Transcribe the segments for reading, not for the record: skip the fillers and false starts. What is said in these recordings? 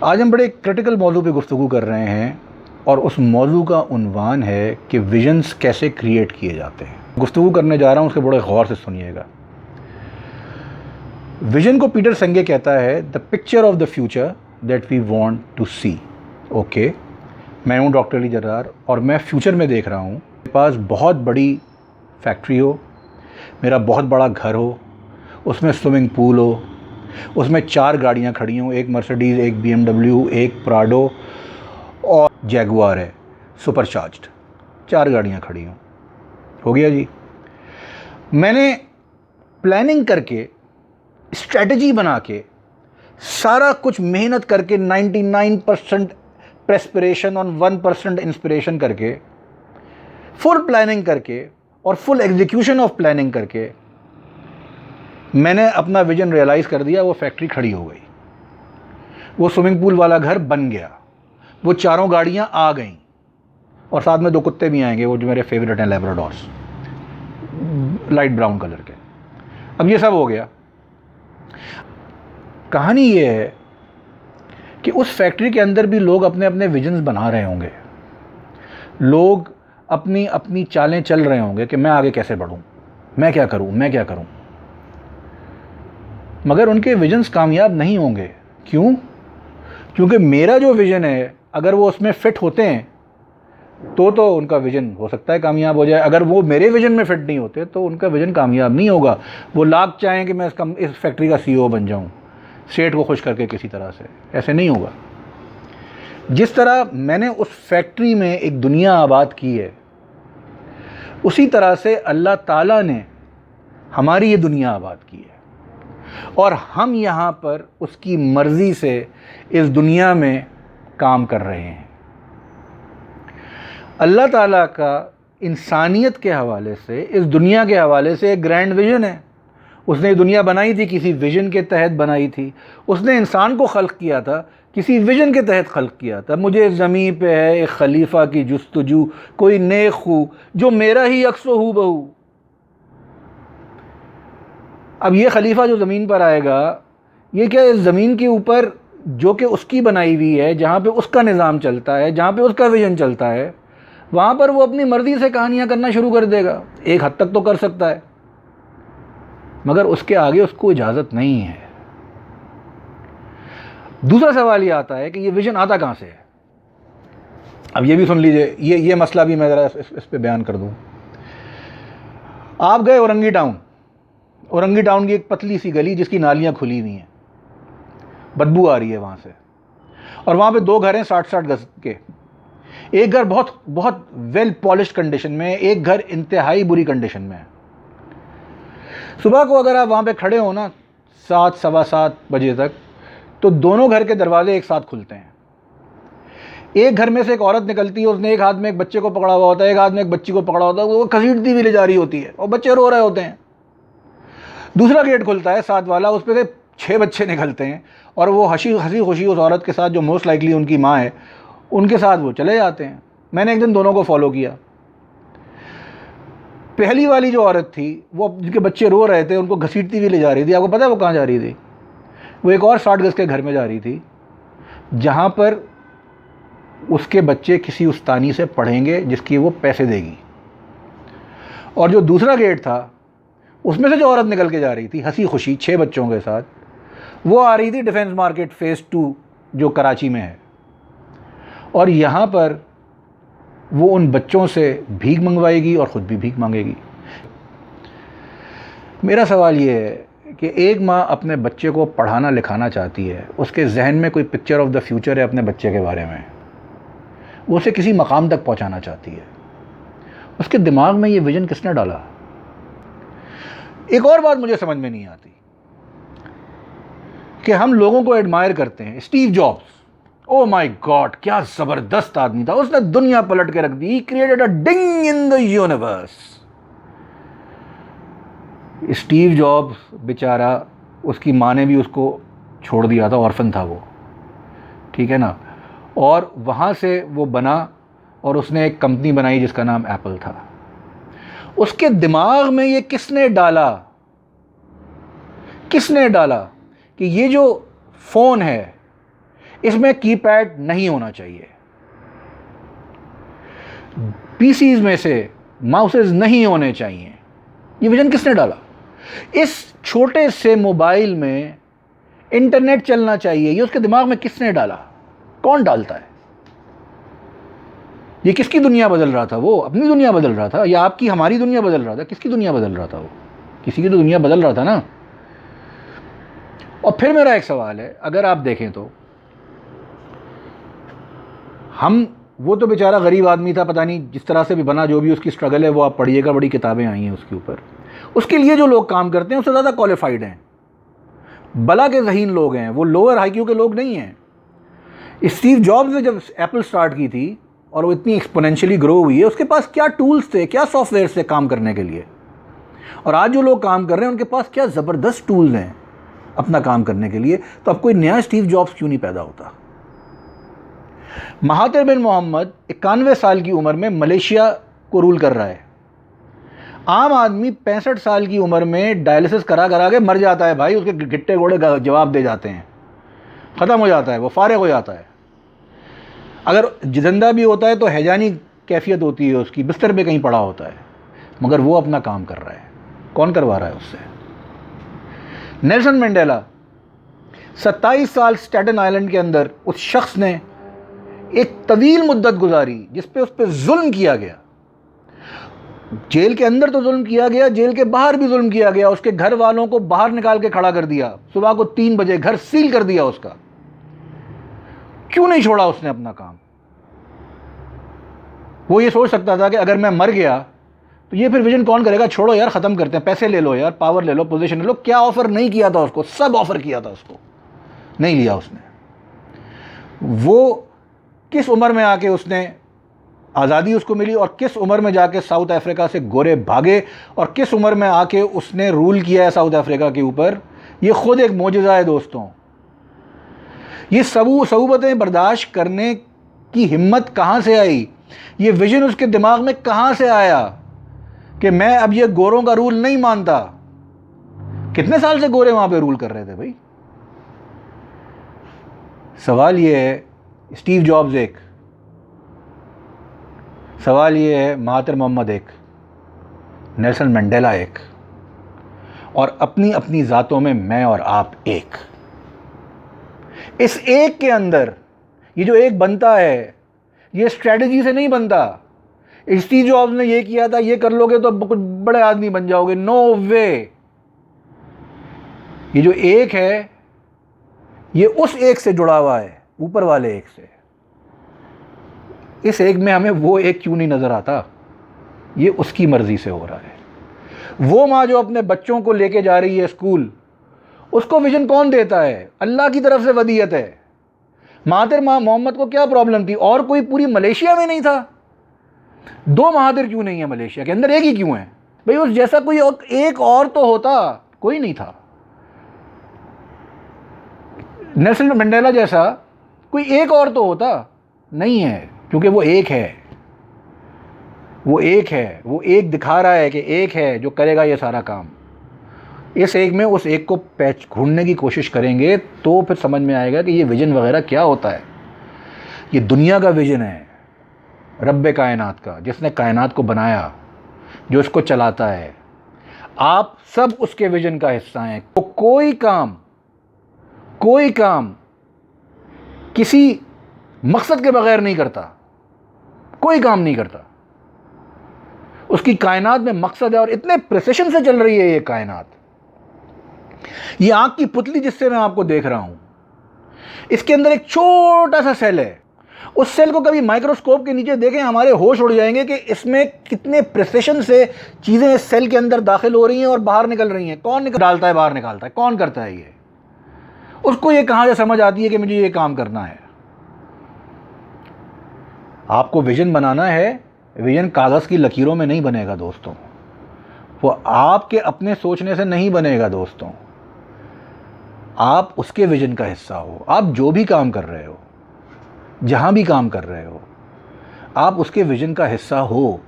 आज हम बड़े क्रिटिकल मौजू पे गुफ्तगू कर रहे हैं और उस मौजू का उन्वान है कि विजन्स कैसे क्रिएट किए जाते हैं। गुफ्तगू करने जा रहा हूँ, उसके बड़े गौर से सुनिएगा। विजन को पीटर संगे कहता है the picture of the future that we want to see. Okay, मैं हूँ डॉक्टर अली जर्रार और मैं फ्यूचर में देख रहा हूँ मेरे पास बहुत बड़ी फैक्ट्री हो, मेरा बहुत बड़ा घर हो, उसमें स्विमिंग पूल हो, उसमें 4 गाड़ियाँ खड़ी हों, एक मर्सिडीज़, एक BMW, एक प्राडो और जैगुआर है सुपरचार्ज्ड। 4 गाड़ियाँ खड़ी हों। हो गया जी। मैंने प्लानिंग करके, स्ट्रेटजी बना के, सारा कुछ मेहनत करके 99% प्रेस्पिरेशन और 1% इंस्पिरेशन करके, फुल प्लानिंग करके और फुल एग्जीक्यूशन ऑफ प्लानिंग करके मैंने अपना विजन रियलाइज़ कर दिया। वो फैक्ट्री खड़ी हो गई, वो स्विमिंग पूल वाला घर बन गया, वो 4 गाड़ियाँ आ गईं और साथ में 2 कुत्ते भी आएंगे, वो जो मेरे फेवरेट हैं, लैब्राडोर्स, लाइट ब्राउन कलर के। अब ये सब हो गया। कहानी ये है कि उस फैक्ट्री के अंदर भी लोग अपने अपने विजन्स बना रहे होंगे, लोग अपनी अपनी चालें चल रहे होंगे कि मैं आगे कैसे बढ़ूं, मैं क्या करूं, मगर उनके विजन्स कामयाब नहीं होंगे। क्यों? क्योंकि मेरा जो विज़न है, अगर वो उसमें फ़िट होते हैं तो उनका विज़न हो सकता है कामयाब हो जाए। अगर वो मेरे विज़न में फ़िट नहीं होते तो उनका विज़न कामयाब नहीं होगा। वो लाख चाहें कि मैं इस फैक्ट्री का CEO बन जाऊं, सेठ को खुश करके किसी तरह से, ऐसे नहीं होगा। जिस तरह मैंने उस फैक्ट्री में एक दुनिया आबाद की है, उसी तरह से अल्लाह ताला ने हमारी ये दुनिया आबाद की है और हम यहाँ पर उसकी मर्ज़ी से इस दुनिया में काम कर रहे हैं। अल्लाह ताला का इंसानियत के हवाले से, इस दुनिया के हवाले से एक ग्रैंड विज़न है। उसने ये दुनिया बनाई थी, किसी विज़न के तहत बनाई थी। उसने इंसान को खल्क़ किया था, किसी विज़न के तहत खल्क़ किया था। मुझे इस ज़मीन पे है एक खलीफा की जुस्तजू, कोई नेक हूँ जो मेरा ही अक्स हू बहू। अब ये खलीफा जो ज़मीन पर आएगा, ये क्या इस ज़मीन के ऊपर जो कि उसकी बनाई हुई है, जहाँ पे उसका निज़ाम चलता है, जहाँ पे उसका विज़न चलता है, वहाँ पर वो अपनी मर्ज़ी से कहानियाँ करना शुरू कर देगा। एक हद तक तो कर सकता है, मगर उसके आगे उसको इजाज़त नहीं है। दूसरा सवाल ये आता है कि ये विज़न आता कहाँ से है। अब ये भी सुन लीजिए, ये मसला भी मैं ज़रा इस पे बयान कर दूँ। आप गए औरंगी टाउन की एक पतली सी गली जिसकी नालियाँ खुली हुई हैं, बदबू आ रही है वहाँ से, और वहाँ पे 2 घर हैं 60-60 गज के। एक घर बहुत बहुत वेल पॉलिश्ड कंडीशन में है, एक घर इंतहाई बुरी कंडीशन में है। सुबह को अगर आप वहाँ पे खड़े हो ना 7 सवा 7 बजे तक, तो दोनों घर के दरवाजे एक साथ खुलते हैं। एक घर में से एक औरत निकलती है, उसने एक हाथ में एक बच्चे को पकड़ा हुआ होता है, एक हाथ में एक बच्ची को पकड़ा होता है, वो घसीटती हुई ले जा रही होती है और बच्चे रो रहे होते हैं। दूसरा गेट खुलता है 7 वाला, उस पर से 6 बच्चे निकलते हैं और वो हंसी खुशी उस औरत के साथ, जो मोस्ट लाइकली उनकी माँ है, उनके साथ वो चले जाते हैं। मैंने एक दिन दोनों को फॉलो किया। पहली वाली जो औरत थी, वो जिनके बच्चे रो रहे थे, उनको घसीटती हुई ले जा रही थी। आपको पता है वो कहाँ जा रही थी? वो एक और 60 गज के घर में जा रही थी, जहाँ पर उसके बच्चे किसी उस्तानी से पढ़ेंगे जिसकी वो पैसे देगी। और जो दूसरा गेट था, उसमें से जो औरत निकल के जा रही थी हंसी खुशी 6 बच्चों के साथ, वो आ रही थी डिफेंस मार्केट फ़ेज़ 2 जो कराची में है, और यहाँ पर वो उन बच्चों से भीख मंगवाएगी और ख़ुद भी भीख मांगेगी। मेरा सवाल ये है कि एक माँ अपने बच्चे को पढ़ाना लिखाना चाहती है, उसके जहन में कोई पिक्चर ऑफ द फ्यूचर है अपने बच्चे के बारे में, वो उसे किसी मकाम तक पहुँचाना चाहती है। उसके दिमाग में ये विज़न किसने डाला? एक और बात मुझे समझ में नहीं आती कि हम लोगों को एडमायर करते हैं। Steve Jobs, oh my god, क्या ज़बरदस्त आदमी था, उसने दुनिया पलट के रख दी। He created a ding in the universe. Steve Jobs बेचारा, उसकी माँ ने भी उसको छोड़ दिया था, ऑर्फन था वो, ठीक है ना, और वहाँ से वो बना और उसने एक कंपनी बनाई जिसका नाम एप्पल था। उसके दिमाग में ये किसने डाला कि ये जो फ़ोन है, इसमें कीपैड नहीं होना चाहिए, पीसीज में से माउसेज नहीं होने चाहिए। ये विजन किसने डाला? इस छोटे से मोबाइल में इंटरनेट चलना चाहिए, ये उसके दिमाग में किसने डाला? कौन डालता है? ये किसकी दुनिया बदल रहा था? वो अपनी दुनिया बदल रहा था या आपकी हमारी दुनिया बदल रहा था? किसकी दुनिया बदल रहा था? वो किसी की तो दुनिया बदल रहा था ना। और फिर मेरा एक सवाल है, अगर आप देखें तो वो तो बेचारा गरीब आदमी था, पता नहीं जिस तरह से भी बना, जो भी उसकी स्ट्रगल है वो आप पढ़िएगा, बड़ी किताबें आई हैं उसके ऊपर। उसके लिए जो लोग काम करते हैं उससे ज़्यादा क्वालिफाइड हैं, बला के ज़हीन लोग हैं, वो लोअर हाईक्यू के लोग नहीं हैं। स्टीव जॉब्स ने जब एप्पल स्टार्ट की थी और वो इतनी एक्सपोनेंशियली ग्रो हुई है, उसके पास क्या टूल्स थे, क्या सॉफ्टवेयर थे काम करने के लिए। और आज जो लोग काम कर रहे हैं उनके पास क्या ज़बरदस्त टूल्स हैं अपना काम करने के लिए। तो अब कोई नया स्टीव जॉब्स क्यों नहीं पैदा होता? महातिर बिन मोहम्मद 91 साल की उम्र में मलेशिया को रूल कर रहा है। आम आदमी 65 साल की उम्र में डायलिसिस करा करा के मर जाता है भाई, उसके गिट्टे घोड़े जवाब दे जाते हैं, ख़त्म हो जाता है, वो फारिग हो जाता है। अगर जिंदा भी होता है तो हैजानी कैफियत होती है उसकी, बिस्तर पे कहीं पड़ा होता है, मगर वो अपना काम कर रहा है। कौन करवा रहा है उससे? नेल्सन मंडेला 27 साल स्टेटन आइलैंड के अंदर उस शख्स ने एक तवील मुद्दत गुजारी जिस पे उस पर जुल्म किया गया। जेल के अंदर तो जुल्म किया गया, जेल के बाहर भी जुल्म किया गया। उसके घर वालों को बाहर निकाल के खड़ा कर दिया, सुबह को 3 बजे घर सील कर दिया उसका। क्यों नहीं छोड़ा उसने अपना काम? वो ये सोच सकता था कि अगर मैं मर गया तो ये फिर विजन कौन करेगा, छोड़ो यार, ख़त्म करते हैं, पैसे ले लो यार, पावर ले लो, पोजीशन ले लो। क्या ऑफ़र नहीं किया था उसको? सब ऑफ़र किया था उसको, नहीं लिया उसने। वो किस उम्र में आके उसने आज़ादी उसको मिली और किस उम्र में जाके साउथ अफ्रीका से गोरे भागे और किस उम्र में आके उसने रूल किया है साउथ अफ्रीका के ऊपर, ये खुद एक मोजज़ा है दोस्तों। ये सऊबतें बर्दाश्त करने की हिम्मत कहाँ से आई? ये विजन उसके दिमाग में कहाँ से आया कि मैं अब ये गोरों का रूल नहीं मानता? कितने साल से गोरे वहाँ पे रूल कर रहे थे भाई? सवाल ये है, स्टीव जॉब्स एक, सवाल ये है महातिर मोहम्मद एक, नेल्सन मंडेला एक, और अपनी अपनी ज़ातों में मैं और आप एक। इस एक के अंदर ये जो एक बनता है, ये स्ट्रेटजी से नहीं बनता। स्टीव जॉब्स ने ये किया था, ये कर लोगे तो कुछ बड़े आदमी बन जाओगे, नो वे। ये जो एक है ये उस एक से जुड़ा हुआ है, ऊपर वाले एक से। इस एक में हमें वो एक क्यों नहीं नज़र आता? ये उसकी मर्ज़ी से हो रहा है। वो माँ जो अपने बच्चों को लेके जा रही है स्कूल, उसको विजन कौन देता है? अल्लाह की तरफ से वदीयत है। महातिर मोहम्मद को क्या प्रॉब्लम थी? और कोई पूरी मलेशिया में नहीं था? 2 महातिर क्यों नहीं है मलेशिया के अंदर, एक ही क्यों है भाई? उस जैसा कोई एक और तो होता, कोई नहीं था। नेल्सन मंडेला जैसा कोई एक और तो होता, नहीं है, क्योंकि वो एक है। वो एक है, वो एक दिखा रहा है कि एक है जो करेगा ये सारा काम। इस एक में उस एक को ढूंढने की कोशिश करेंगे तो फिर समझ में आएगा कि ये विजन वगैरह क्या होता है। ये दुनिया का विजन है, रब्बे कायनात का, जिसने कायनात को बनाया, जो इसको चलाता है। आप सब उसके विजन का हिस्सा हैं। तो कोई काम किसी मकसद के बगैर नहीं करता, कोई काम नहीं करता। उसकी कायनात में मकसद है और इतने प्रिसिशन से चल रही है ये कायनात। ये आंख की पुतली जिससे मैं आपको देख रहा हूं, इसके अंदर एक छोटा सा सेल है। उस सेल को कभी माइक्रोस्कोप के नीचे देखें, हमारे होश उड़ जाएंगे कि इसमें कितने प्रिसिशन से चीज़ें इस सेल के अंदर दाखिल हो रही हैं और बाहर निकल रही हैं। कौन डालता है, बाहर निकालता है, कौन करता है ये? उसको ये कहाँ से समझ आती है कि मुझे ये काम करना है? आपको विजन बनाना है, विजन कागज़ की लकीरों में नहीं बनेगा दोस्तों, वो आपके अपने सोचने से नहीं बनेगा दोस्तों। आप उसके विजन का हिस्सा हो। आप जो भी काम कर रहे हो, जहाँ भी काम कर रहे हो, आप उसके विजन का हिस्सा हो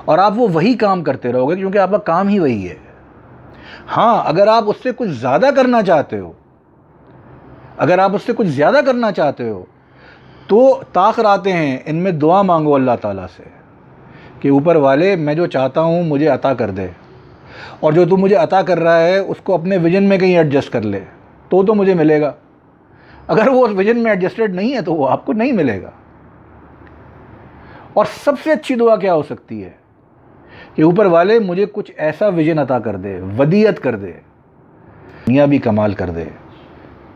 और आप वो वही काम करते रहोगे क्योंकि आपका काम ही वही है। हाँ, अगर आप उससे कुछ ज़्यादा करना चाहते हो, अगर आप उससे कुछ ज़्यादा करना चाहते हो तो ताख़ आते हैं, इनमें दुआ मांगो अल्लाह ताला से कि ऊपर वाले मैं जो चाहता हूँ मुझे अता कर दे, और जो तू मुझे अता कर रहा है उसको अपने विजन में कहीं एडजस्ट कर ले तो मुझे मिलेगा। अगर वो उस विजन में एडजस्टेड नहीं है तो वो आपको नहीं मिलेगा। और सबसे अच्छी दुआ क्या हो सकती है कि ऊपर वाले मुझे कुछ ऐसा विजन अता कर दे, वदीयत कर दे, दुनिया भी कमाल कर दे,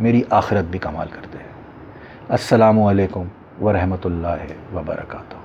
मेरी आखिरत भी कमाल कर दे। अस्सलामु अलैकुम व रहमतुल्लाहि व बरकातुहू।